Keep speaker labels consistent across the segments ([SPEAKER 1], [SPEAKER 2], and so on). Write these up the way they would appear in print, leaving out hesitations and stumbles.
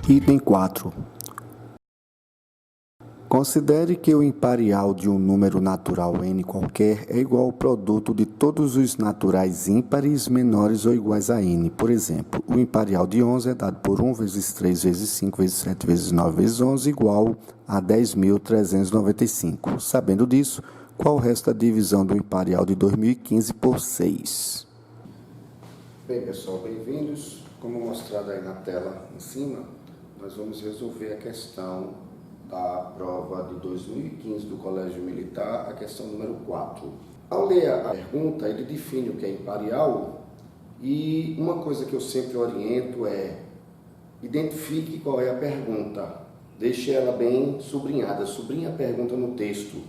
[SPEAKER 1] Item 4. Considere que o imparial de um número natural n qualquer é igual ao produto de todos os naturais ímpares menores ou iguais a n. Por exemplo, o imparial de 11 é dado por 1 vezes 3 vezes 5 vezes 7 vezes 9 vezes 11 igual a 10.395. Sabendo disso, qual o resto da divisão do imparial de 2015 por 6?
[SPEAKER 2] Bem, pessoal, bem-vindos. Como mostrado aí na tela em cima, nós vamos resolver a questão da prova de 2015 do Colégio Militar, a questão número 4. Ao ler a pergunta, ele define o que é imparial e uma coisa que eu sempre oriento é identifique qual é a pergunta, deixe ela bem sublinhada, sublinhe a pergunta no texto.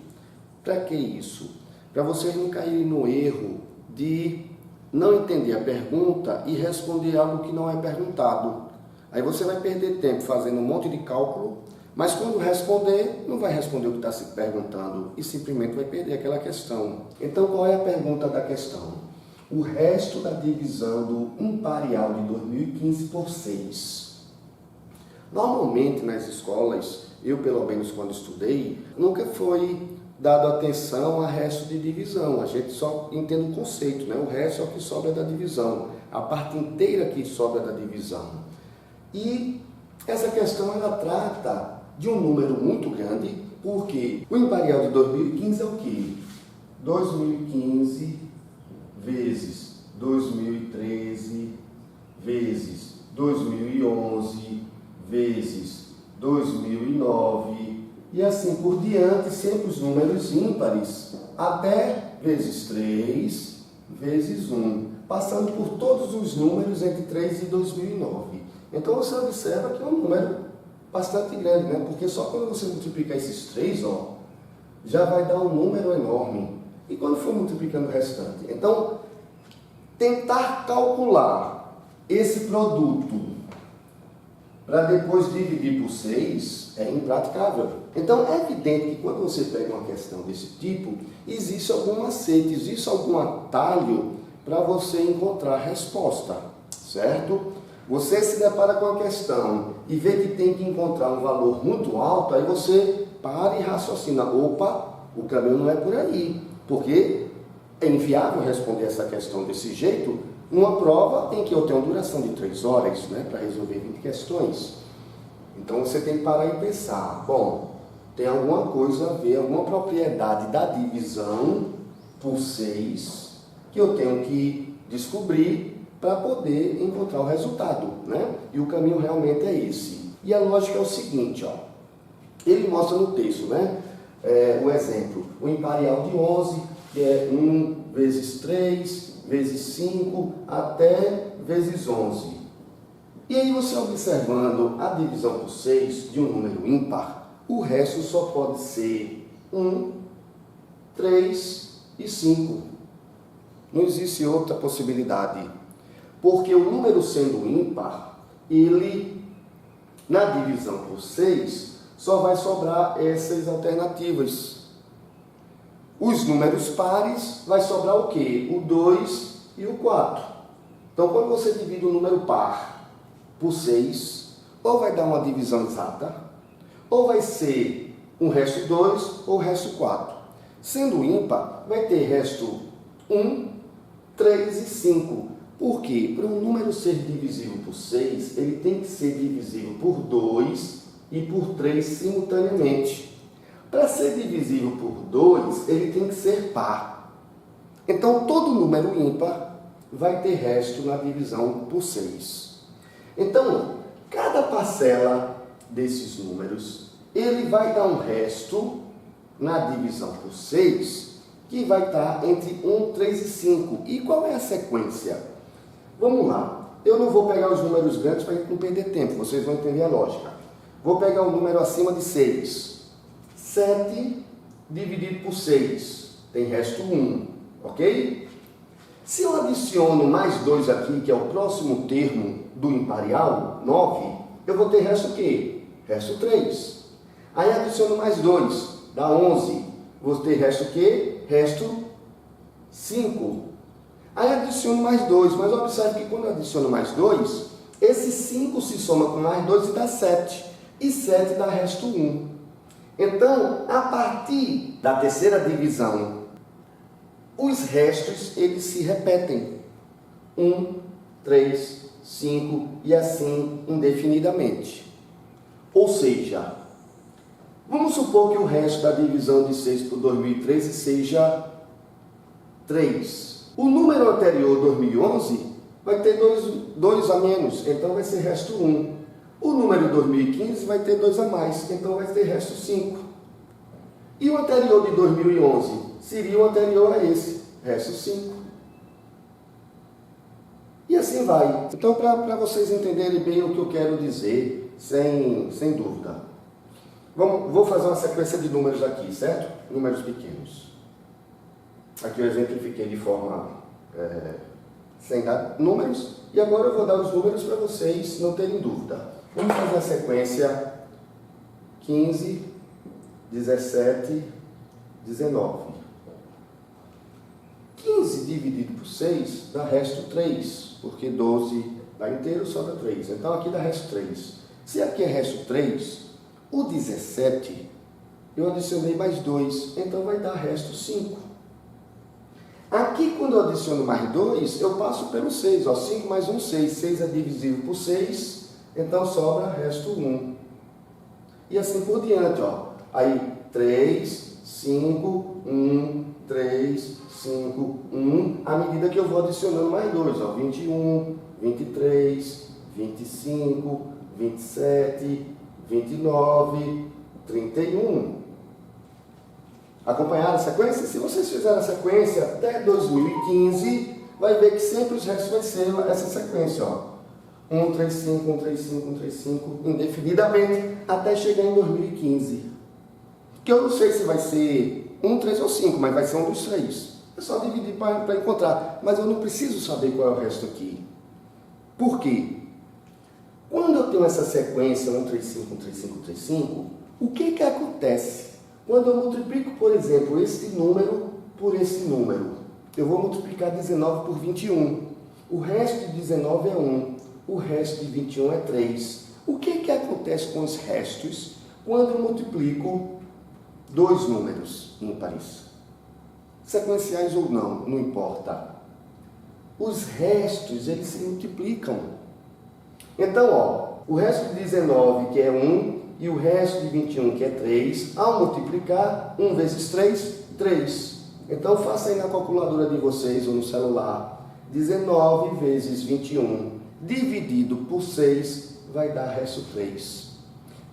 [SPEAKER 2] Para que isso? Para vocês não caírem no erro de não entender a pergunta e responder algo que não é perguntado. Aí você vai perder tempo fazendo um monte de cálculo, mas quando responder, não vai responder o que está se perguntando e simplesmente vai perder aquela questão. Então, qual é a pergunta da questão? O resto da divisão do imparial de 2015 por 6. Normalmente, nas escolas, eu pelo menos quando estudei, nunca foi dado atenção a resto de divisão. A gente só entende o conceito, né? O resto é o que sobra da divisão, a parte inteira que sobra da divisão. E essa questão ela trata de um número muito grande, porque o imparial de 2015 é o quê? 2015 vezes 2013 vezes 2011 vezes 2009 e assim por diante, sempre os números ímpares, até vezes 3 vezes 1, passando por todos os números entre 3 e 2009. Então você observa que é um número bastante grande, né? Porque só quando você multiplicar esses 3, ó, já vai dar um número enorme. E quando for multiplicando o restante? Então, tentar calcular esse produto para depois dividir por 6 é impraticável. Então, é evidente que quando você pega uma questão desse tipo, existe algum macete, existe algum atalho para você encontrar a resposta, certo? Você se depara com a questão e vê que tem que encontrar um valor muito alto, aí você para e raciocina, opa, o caminho não é por aí, porque é inviável responder essa questão desse jeito. Uma prova em que eu tenho duração de 3 horas, né, para resolver 20 questões. Então você tem que parar e pensar, bom, tem alguma coisa a ver, alguma propriedade da divisão por 6 que eu tenho que descobrir para poder encontrar o resultado, né? E o caminho realmente é esse. E a lógica é o seguinte, ó. Ele mostra no texto, né? O exemplo, o imparial de 11, que é 1 vezes 3, vezes 5, até vezes 11. E aí você observando a divisão por 6 de um número ímpar, o resto só pode ser 1, 3 e 5. Não existe outra possibilidade. Porque o número sendo ímpar, ele, na divisão por 6, só vai sobrar essas alternativas. Os números pares, vai sobrar o quê? O 2 e o 4. Então, quando você divide o número par por 6, ou vai dar uma divisão exata, ou vai ser um resto 2 ou resto 4. Sendo ímpar, vai ter resto 1, 3 e 5. Por quê? Para um número ser divisível por 6, ele tem que ser divisível por 2 e por 3 simultaneamente. Para ser divisível por 2, ele tem que ser par. Então, todo número ímpar vai ter resto na divisão por 6. Então, cada parcela desses números, ele vai dar um resto na divisão por 6, que vai estar entre 1, 3 e 5. E qual é a sequência? Vamos lá, eu não vou pegar os números grandes para não perder tempo, vocês vão entender a lógica. Vou pegar o número acima de 6. 7 dividido por 6, tem resto 1, ok? Se eu adiciono mais 2 aqui, que é o próximo termo do imparial, 9, eu vou ter resto o quê? Resto 3. Aí adiciono mais 2, dá 11. Vou ter resto o quê? Resto 5. Aí adiciono mais 2, mas observe que quando eu adiciono mais 2, Esse 5 se soma com mais 2 e dá 7. E 7 dá resto 1. Então, a partir da terceira divisão, os restos eles se repetem. 1, 3, 5 e assim indefinidamente. Ou seja, vamos supor que o resto da divisão de 6 por 2013 seja 3. O número anterior, 2011, vai ter 2 a menos, então vai ser resto 1. O número 2015 vai ter 2 a mais, então vai ter resto 5. E o anterior de 2011 seria o anterior a esse, resto 5. E assim vai. Então, para vocês entenderem bem o que eu quero dizer, sem dúvida. Vou fazer uma sequência de números aqui, certo? Números pequenos. Aqui eu exemplifiquei de forma sem dar números. E agora eu vou dar os números para vocês não terem dúvida. Vamos fazer a sequência 15, 17, 19. 15 dividido por 6 dá resto 3, porque 12 dá inteiro, sobra 3. Então aqui dá resto 3. Se aqui é resto 3, o 17 eu adicionei mais 2, então vai dar resto 5. Aqui, quando eu adiciono mais 2, eu passo pelo 6. Ó, 5 mais 1, 6. 6 é divisível por 6, então sobra resto 1. E assim por diante. Ó. Aí, 3, 5, 1, 3, 5, 1. À medida que eu vou adicionando mais 2. Ó, 21, 23, 25, 27, 29, 31. Acompanharam a sequência? Se vocês fizerem a sequência até 2015, vai ver que sempre os restos vai ser essa sequência, ó. 1, 3, 5, 1, 3, 5, 1, 3, 5, indefinidamente, até chegar em 2015. Que eu não sei se vai ser 1, 3 ou 5, mas vai ser um dos 3. É só dividir para encontrar. Mas eu não preciso saber qual é o resto aqui. Por quê? Quando eu tenho essa sequência 1, 3, 5, 1, 3, 5, 1, 3, 5, o que acontece? Quando eu multiplico, por exemplo, este número por esse número, eu vou multiplicar 19 por 21. O resto de 19 é 1, o resto de 21 é 3. O que acontece com os restos quando eu multiplico dois números ímpares? Sequenciais ou não importa. Os restos, eles se multiplicam. Então, ó, o resto de 19, que é 1, e o resto de 21, que é 3, ao multiplicar, 1 vezes 3, 3. Então, faça aí na calculadora de vocês ou no celular. 19 vezes 21 dividido por 6 vai dar resto 3.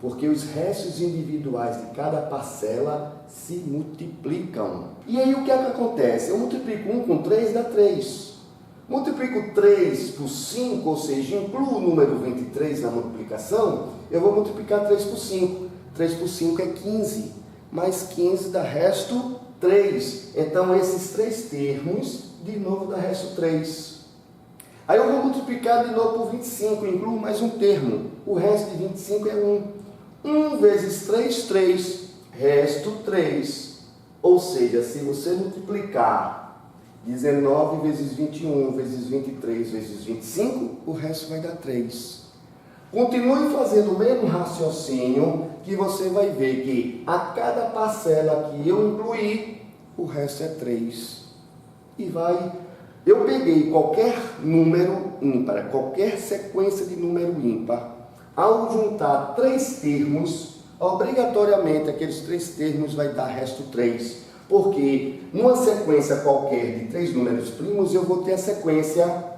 [SPEAKER 2] Porque os restos individuais de cada parcela se multiplicam. E aí o que acontece? Eu multiplico 1 com 3, dá 3. Multiplico 3 por 5, ou seja, incluo o número 23 na multiplicação, eu vou multiplicar 3 por 5. 3 por 5 é 15, mais 15 dá resto 3. Então, esses 3 termos, de novo, dá resto 3. Aí eu vou multiplicar de novo por 25, incluo mais um termo. O resto de 25 é 1. 1 vezes 3, 3, resto 3. Ou seja, se você multiplicar 19 vezes 21 vezes 23 vezes 25, o resto vai dar 3. Continue fazendo o mesmo raciocínio que você vai ver que a cada parcela que eu incluir, o resto é 3. E vai... Eu peguei qualquer número ímpar, qualquer sequência de número ímpar, ao juntar 3 termos, obrigatoriamente aqueles 3 termos vai dar resto 3. Porque numa sequência qualquer de 3 números primos, eu vou ter a sequência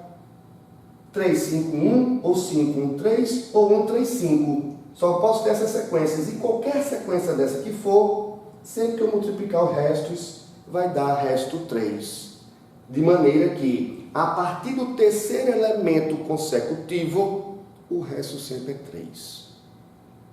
[SPEAKER 2] 3, 5, 1, ou 5, 1, 3, ou 1, 3, 5. Só posso ter essas sequências. E qualquer sequência dessa que for, sempre que eu multiplicar os restos, vai dar resto 3. De maneira que, a partir do terceiro elemento consecutivo, o resto sempre é 3.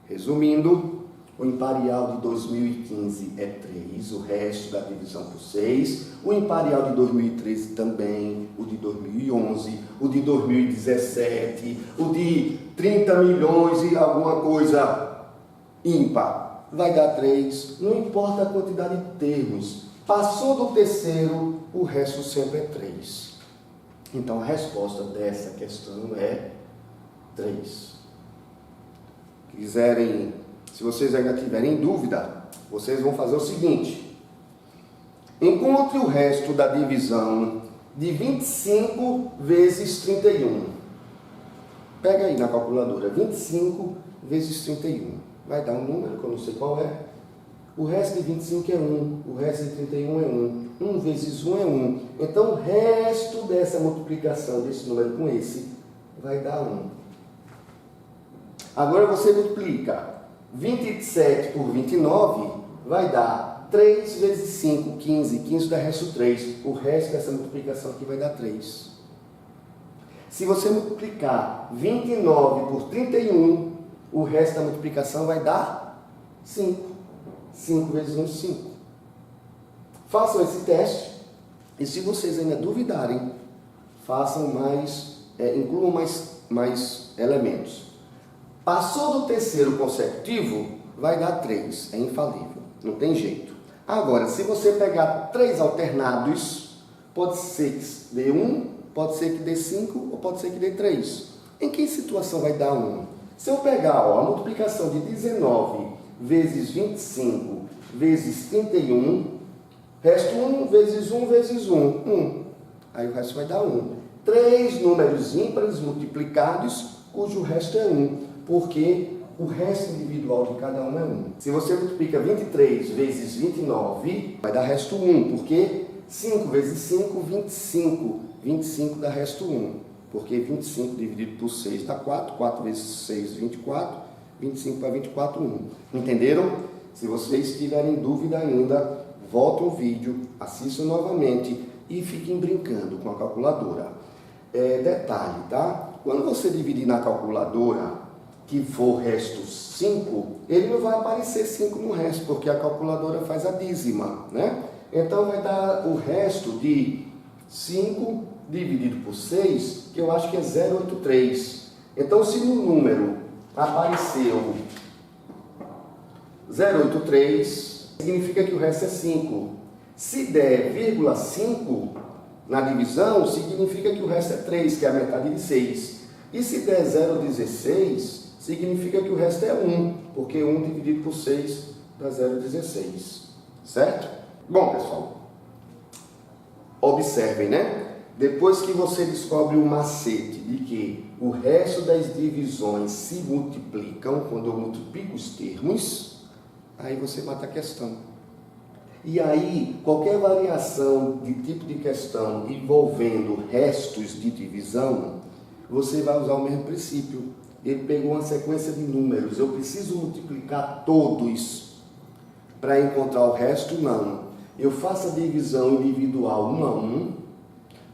[SPEAKER 2] Resumindo, o imparial de 2015 é 3, o resto da divisão por 6. O imparial de 2013 também, o de 2011, o de 2017, o de 30 milhões e alguma coisa ímpar. Vai dar 3, não importa a quantidade de termos. Passou do terceiro, o resto sempre é 3. Então a resposta dessa questão é 3. Se vocês ainda tiverem dúvida, vocês vão fazer o seguinte: encontre o resto da divisão de 25 vezes 31. Pega aí na calculadora, 25 vezes 31. Vai dar um número que eu não sei qual é. O resto de 25 é 1, o resto de 31 é 1. 1 vezes 1 é 1. Então, o resto dessa multiplicação desse número com esse vai dar 1. Agora você multiplica 27 por 29, vai dar 3 vezes 5, 15. 15 dá resto 3. O resto dessa multiplicação aqui vai dar 3. Se você multiplicar 29 por 31, o resto da multiplicação vai dar 5. 5 vezes 1, 5. Façam esse teste e se vocês ainda duvidarem, incluam mais elementos. Passou do terceiro consecutivo, vai dar 3, é infalível, não tem jeito. Agora, se você pegar 3 alternados, pode ser que dê 1, pode ser que dê 5 ou pode ser que dê 3. Em que situação vai dar 1? Se eu pegar a multiplicação de 19 vezes 25 vezes 31, resto 1 vezes 1 vezes 1, 1. Aí o resto vai dar 1. 3 números ímpares multiplicados, cujo resto é 1, porque o resto individual de cada um é 1. Se você multiplica 23 vezes 29, vai dar resto 1, porque 5 vezes 5, 25. 25 dá resto 1, porque 25 dividido por 6 dá 4. 4 vezes 6, 24. 25 para 24, 1. Entenderam? Se vocês tiverem dúvida ainda, voltem o vídeo, assistam novamente e fiquem brincando com a calculadora. Detalhe, tá? Quando você dividir na calculadora, que for resto 5, ele não vai aparecer 5 no resto, porque a calculadora faz a dízima, né? Então vai dar o resto de 5 dividido por 6, que eu acho que é 0,83. Então, se no número apareceu 0,83, significa que o resto é 5. Se der 0,5 na divisão, significa que o resto é 3, que é a metade de 6. E se der 0,16, significa que o resto é 1, porque 1 dividido por 6 dá 0,16. Certo? Bom, pessoal, observem, né? Depois que você descobre o macete de que o resto das divisões se multiplicam, quando eu multiplico os termos, aí você mata a questão. E aí, qualquer variação de tipo de questão envolvendo restos de divisão, você vai usar o mesmo princípio. Ele pegou uma sequência de números, eu preciso multiplicar todos para encontrar o resto? Não. Eu faço a divisão individual 1 a 1,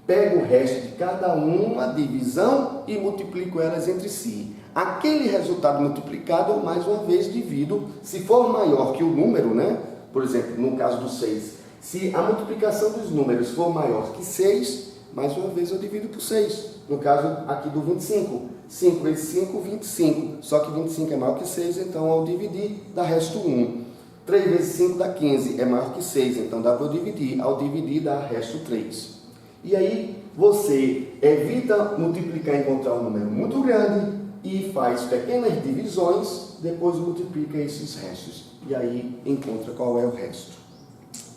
[SPEAKER 2] pego o resto de cada uma divisão e multiplico elas entre si. Aquele resultado multiplicado, eu mais uma vez divido, se for maior que o número, né? Por exemplo, no caso do 6, se a multiplicação dos números for maior que 6, mais uma vez eu divido por 6. No caso aqui do 25, 5 vezes 5, 25. Só que 25 é maior que 6, então ao dividir dá resto 1. 3 vezes 5 dá 15, é maior que 6, então dá para eu dividir. Ao dividir dá resto 3. E aí você evita multiplicar e encontrar um número muito grande e faz pequenas divisões, depois multiplica esses restos. E aí encontra qual é o resto.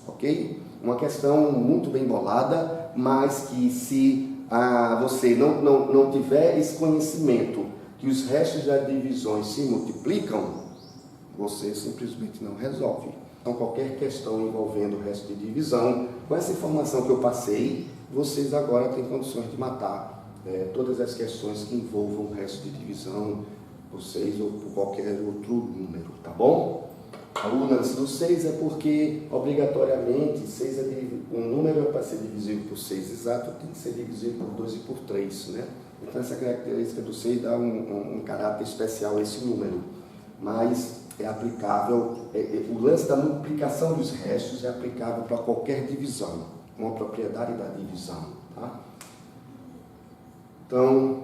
[SPEAKER 2] Ok? Uma questão muito bem bolada, mas que se você não tiver esse conhecimento que os restos das divisões se multiplicam, você simplesmente não resolve. Então qualquer questão envolvendo o resto de divisão, com essa informação que eu passei, vocês agora têm condições de matar todas as questões que envolvam o resto de divisão por 6 ou por qualquer outro número, tá bom? A lance do 6 é porque, obrigatoriamente, um número para ser divisível por 6 exato tem que ser divisível por 2 e por 3, né? Então essa característica do 6 dá um caráter especial a esse número, mas é aplicável, o lance da multiplicação dos restos é aplicável para qualquer divisão, com a propriedade da divisão, tá? Então,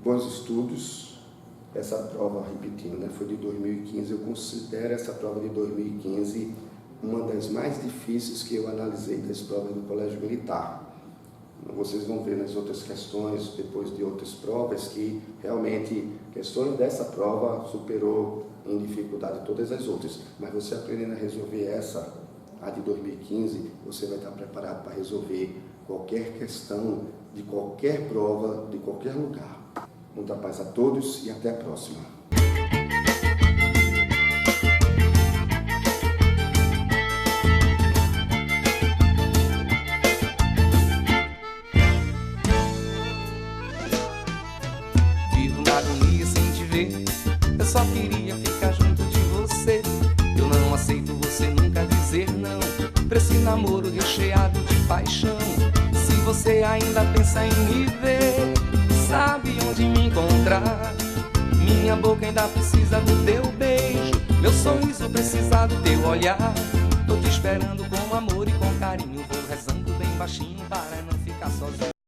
[SPEAKER 2] bons estudos. Essa prova, repetindo, né, foi de 2015. Eu considero essa prova de 2015 uma das mais difíceis que eu analisei das provas do Colégio Militar. vocês vão ver nas outras questões, depois de outras provas, que realmente questões dessa prova superou em dificuldade todas as outras. Mas você aprendendo a resolver essa, a de 2015, você vai estar preparado para resolver qualquer questão de qualquer prova, de qualquer lugar. Muita paz a todos e até a próxima.
[SPEAKER 3] Vivo na agonia sem te ver, eu só queria ficar junto de você. Eu não aceito você nunca dizer não pra esse namoro recheado de paixão. Se você ainda pensa em me ver, sabe onde me encontrar. Minha boca ainda precisa do teu beijo, meu sorriso precisa do teu olhar. Tô te esperando com amor e com carinho, vou rezando bem baixinho para não ficar sozinho.